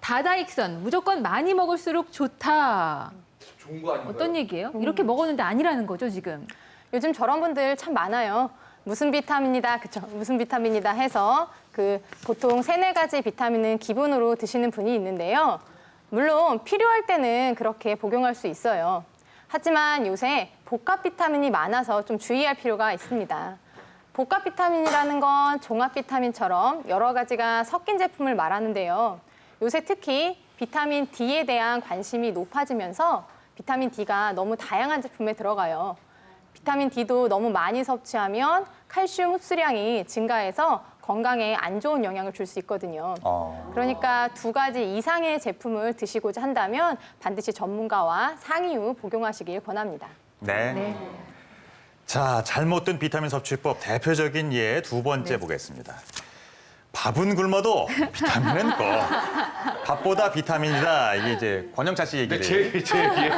다다익선 무조건 많이 먹을수록 좋다. 좋은 거 아닌가요? 어떤 얘기예요? 이렇게 먹었는데 아니라는 거죠, 지금? 요즘 저런 분들 참 많아요. 무슨 비타민이다, 그쵸? 무슨 비타민이다 해서 보통 3-4가지 비타민은 기본으로 드시는 분이 있는데요. 물론 필요할 때는 그렇게 복용할 수 있어요. 하지만 요새 복합 비타민이 많아서 좀 주의할 필요가 있습니다. 복합 비타민이라는 건 종합 비타민처럼 여러 가지가 섞인 제품을 말하는데요. 요새 특히 비타민 D에 대한 관심이 높아지면서 비타민 D가 너무 다양한 제품에 들어가요. 비타민 D도 너무 많이 섭취하면 칼슘 흡수량이 증가해서 건강에 안 좋은 영향을 줄 수 있거든요. 그러니까 2가지 이상의 제품을 드시고자 한다면 반드시 전문가와 상의 후 복용하시길 권합니다. 네. 자, 잘못된 비타민 섭취법 대표적인 예 2번째 보겠습니다. 밥은 굶어도 비타민은 꼭. 밥보다 비타민이다. 이게 이제 권영차 씨 얘기를. 제 얘기에.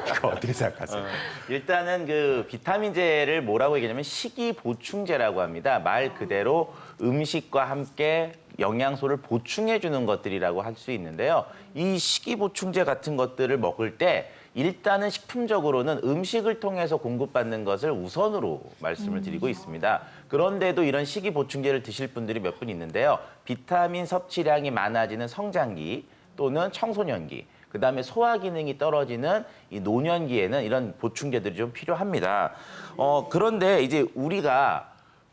이거 어떻게 생각하세요? 일단은 그 비타민제를 뭐라고 얘기하냐면 식이 보충제라고 합니다. 말 그대로 음식과 함께 영양소를 보충해 주는 것들이라고 할 수 있는데요. 이 식이 보충제 같은 것들을 먹을 때 일단은 식품적으로는 음식을 통해서 공급받는 것을 우선으로 말씀을 드리고 있습니다. 그런데도 이런 식이 보충제를 드실 분들이 몇 분 있는데요. 비타민 섭취량이 많아지는 성장기 또는 청소년기, 그다음에 소화 기능이 떨어지는 이 노년기에는 이런 보충제들이 좀 필요합니다. 그런데 이제 우리가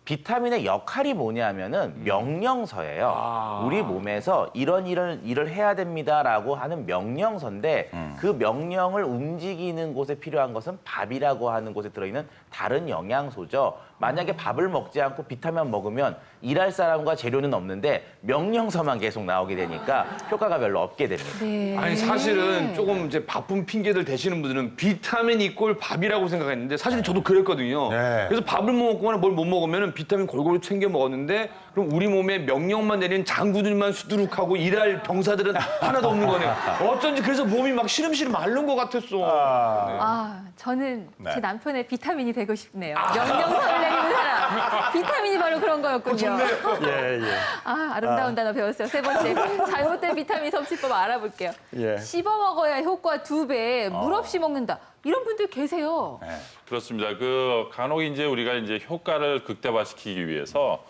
비타민의 역할이 뭐냐면은 명령서예요. 우리 몸에서 이런 일을 해야 됩니다라고 하는 명령서인데 그 명령을 움직이는 곳에 필요한 것은 밥이라고 하는 곳에 들어있는 다른 영양소죠. 만약에 밥을 먹지 않고 비타민 먹으면 일할 사람과 재료는 없는데 명령서만 계속 나오게 되니까 효과가 별로 없게 됩니다. 네. 아니 사실은 조금 이제 바쁜 핑계들 대시는 분들은 비타민 이꼴 밥이라고 생각했는데 사실은 저도 그랬거든요. 네. 그래서 밥을 못 먹거나 뭘 못 먹으면 비타민 골고루 챙겨 먹었는데 그럼 우리 몸에 명령만 내리는 장군들만 수두룩하고 일할 병사들은 하나도 없는 거네요. 어쩐지 그래서 몸이 막 시름시름 마른 것 같았어. 저는 네. 제 남편의 비타민이 되고 싶네요. 명령서를 내리는 사람. 비타민이 바로 그런 거였군요. 예. 아름다운 단어 배웠어요. 3번째, 잘못된 비타민 섭취법 알아볼게요. 예. 씹어 먹어야 효과 2배, 물 없이 먹는다. 이런 분들 계세요. 그렇습니다. 간혹 이제 우리가 이제 효과를 극대화시키기 위해서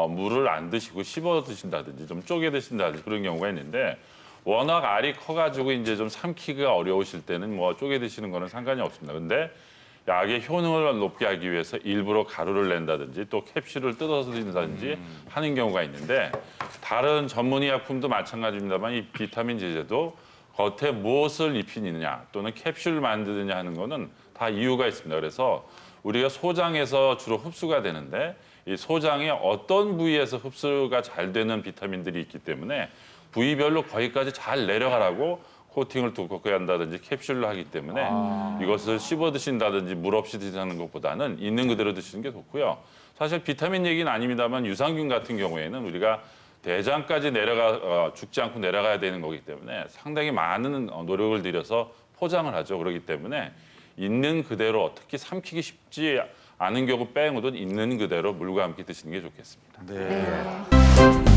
물을 안 드시고 씹어 드신다든지 좀 쪼개 드신다든지 그런 경우가 있는데 워낙 알이 커가지고 이제 좀 삼키기가 어려우실 때는 뭐 쪼개 드시는 거는 상관이 없습니다. 근데 약의 효능을 높게 하기 위해서 일부러 가루를 낸다든지 또 캡슐을 뜯어서 드신다든지 하는 경우가 있는데 다른 전문의약품도 마찬가지입니다만 이 비타민 제제도 겉에 무엇을 입히느냐 또는 캡슐을 만드느냐 하는 거는 다 이유가 있습니다. 그래서 우리가 소장에서 주로 흡수가 되는데 이 소장의 어떤 부위에서 흡수가 잘 되는 비타민들이 있기 때문에 부위별로 거기까지 잘 내려가라고 코팅을 두껍게 한다든지 캡슐로 하기 때문에 이것을 씹어 드신다든지 물 없이 드시는 것보다는 있는 그대로 드시는 게 좋고요. 사실 비타민 얘기는 아닙니다만 유산균 같은 경우에는 우리가 대장까지 죽지 않고 내려가야 되는 거기 때문에 상당히 많은 노력을 들여서 포장을 하죠. 그렇기 때문에 있는 그대로 특히 삼키기 쉽지 않은 경우 빼고도 있는 그대로 물과 함께 드시는 게 좋겠습니다. 네.